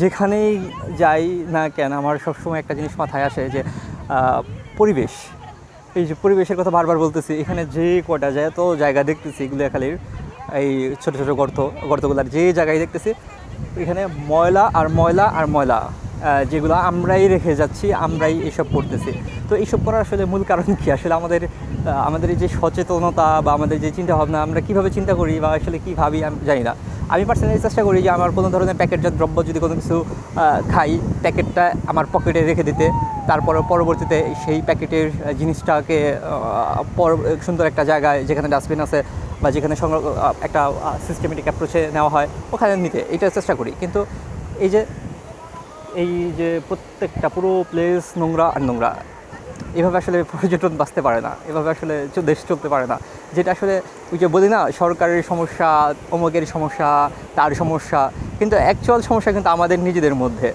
যেখানেই যাই না কেন আমার সবসময় একটা জিনিস মাথায় আসে যে পরিবেশ। এই যে পরিবেশের কথা বারবার বলতেছি, এখানে যে কটা যায় তো জায়গা দেখতেছি গুলিয়াখালীর এই ছোটো ছোটো গর্তগুলার যে জায়গায় দেখতেছি এখানে ময়লা আর ময়লা আর ময়লা, যেগুলো আমরাই রেখে যাচ্ছি, আমরাই এসব করতেছি। তো এইসব করার আসলে মূল কারণ কী? আসলে আমাদের এই যে সচেতনতা বা আমাদের যে চিন্তাভাবনা, আমরা কীভাবে চিন্তা করি বা আসলে কী ভাবি আমি জানি না। আমি পার্সোনালি চেষ্টা করি যে আমার কোনো ধরনের প্যাকেটজাত দ্রব্য যদি কোনো কিছু খাই, প্যাকেটটা আমার পকেটে রেখে দিতে, তারপরে পরবর্তীতে সেই প্যাকেটের জিনিসটাকে সুন্দর একটা জায়গায় যেখানে ডাস্টবিন আছে বা যেখানে একটা সিস্টেমেটিক অ্যাপ্রোচে নেওয়া হয় ওখানে নিতে, এইটা চেষ্টা করি। কিন্তু এই যে প্রত্যেকটা পুরো প্লেস নোংরা আর নোংরা, এভাবে আসলে পর্যটন বাঁচতে পারে না, এভাবে আসলে দেশ চলতে পারে না। যেটা আসলে ওই যে বলি না, সরকারের সমস্যা, অমুকের সমস্যা, তার সমস্যা, কিন্তু অ্যাকচুয়াল সমস্যা কিন্তু আমাদের নিজেদের মধ্যে।